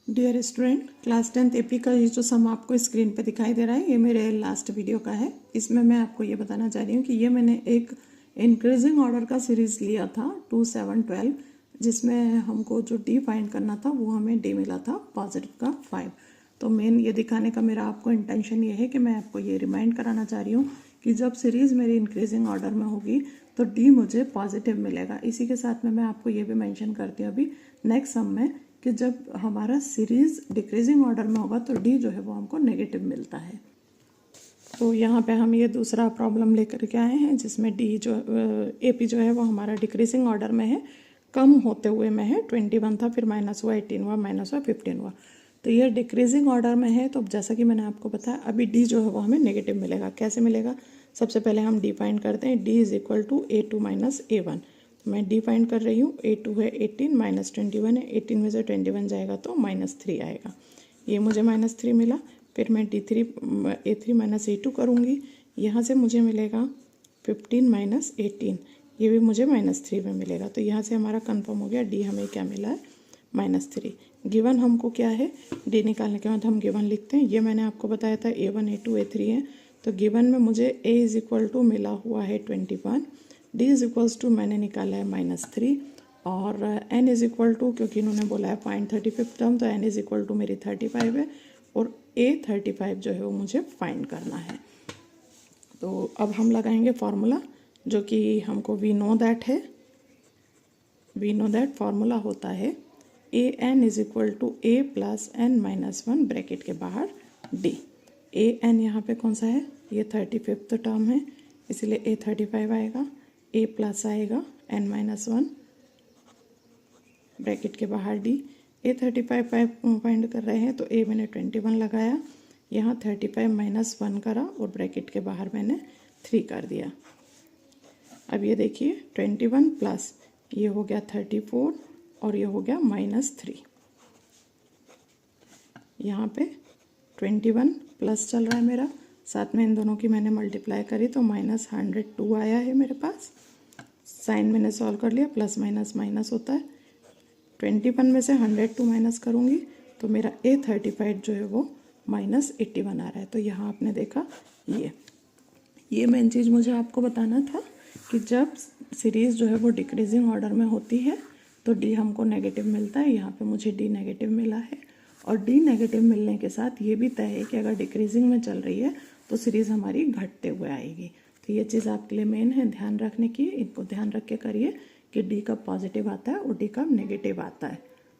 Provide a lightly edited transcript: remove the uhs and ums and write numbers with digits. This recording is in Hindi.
Dear student, class 10th AP का ये जो सम आपको स्क्रीन पे दिखाई दे रहा है, ये मेरे लास्ट वीडियो का है। इसमें मैं आपको ये बताना चाह रही हूँ कि ये मैंने एक इंक्रीजिंग ऑर्डर का सीरीज लिया था 2, 7, 12, जिसमें हमको जो डी फाइंड करना था वो हमें डी मिला था पॉजिटिव का 5। तो मेन ये दिखाने का मेरा आपको इंटेंशन ये है कि मैं आपको ये रिमाइंड कराना चाह रही हूँ कि जब सीरीज़ मेरी इंक्रीजिंग ऑर्डर में होगी तो डी मुझे पॉजिटिव मिलेगा। इसी के साथ में मैं आपको ये भी मेंशन करती हूँ अभी नेक्स्ट सम में कि जब हमारा सीरीज डिक्रीजिंग ऑर्डर में होगा तो डी जो है वो हमको नेगेटिव मिलता है। तो यहाँ पे हम ये दूसरा प्रॉब्लम लेकर के आए हैं जिसमें डी जो एपी जो है वो हमारा डिक्रीजिंग ऑर्डर में है, कम होते हुए में है। 21 था, फिर माइनस हुआ 18 हुआ, माइनस हुआ 15 हुआ। तो ये डिक्रीजिंग ऑर्डर में है। तो जैसा कि मैंने आपको बताया अभी डी जो है वो हमें नेगेटिव मिलेगा। कैसे मिलेगा? सबसे पहले हम डी फाइंड करते हैं। D is equal to A2 minus A1। मैं डी फाइंड कर रही हूँ। A2 है 18 माइनस 21 है, 18 में से 21 जाएगा तो -3 आएगा। ये मुझे -3 मिला। फिर मैं A3 माइनस A2 करूँगी। यहाँ से मुझे मिलेगा 15 माइनस 18, ये भी मुझे -3 में मिलेगा। तो यहाँ से हमारा कंफर्म हो गया डी हमें क्या मिला है, -3। गिवन हमको क्या है, डी निकालने के बाद हम गिवन लिखते हैं। ये मैंने आपको बताया था A1 A2 A3 है। तो गिवन में मुझे A इज इक्वल टू मिला हुआ है 21, डी इज इक्वल्स टू मैंने निकाला है -3, और n इज इक्वल टू, क्योंकि इन्होंने बोला है फाइंड 35 टर्म, तो n इज इक्वल टू मेरी 35 है और A 35 जो है वो मुझे फाइंड करना है। तो अब हम लगाएंगे फॉर्मूला जो कि हमको वी नो दैट फार्मूला होता है an is equal to a plus n minus 1 bracket के बाहर d। an यहाँ पे कौन सा है, ये 35th टर्म है, इसलिए a 35 आएगा, a प्लस आएगा n माइनस 1 ब्रैकेट के बाहर d। a 35 फाइंड कर रहे हैं तो a मैंने 21 लगाया, यहाँ 35 माइनस 1 करा और ब्रैकेट के बाहर मैंने 3 कर दिया। अब ये देखिए 21 प्लस ये हो गया 34 और ये हो गया -3। यहाँ पे 21 प्लस चल रहा है मेरा, साथ में इन दोनों की मैंने मल्टीप्लाई करी तो -102 आया है मेरे पास। साइन मैंने सॉल्व कर लिया, प्लस माइनस माइनस होता है। 21 में से 102 माइनस करूँगी तो मेरा A 35 जो है वो -81 आ रहा है। तो यहाँ आपने देखा ये मेन चीज़ मुझे आपको बताना था कि जब सीरीज़ जो है वो डिक्रीजिंग ऑर्डर में होती है तो डी हमको नेगेटिव मिलता है। यहाँ पे मुझे डी नेगेटिव मिला है, और डी नेगेटिव मिलने के साथ ये भी तय है कि अगर डिक्रीजिंग में चल रही है तो सीरीज़ हमारी घटते हुए आएगी। तो ये चीज़ आपके लिए मेन है ध्यान रखने की। इनको ध्यान रख के करिए कि डी कब पॉजिटिव आता है और डी कब नेगेटिव आता है।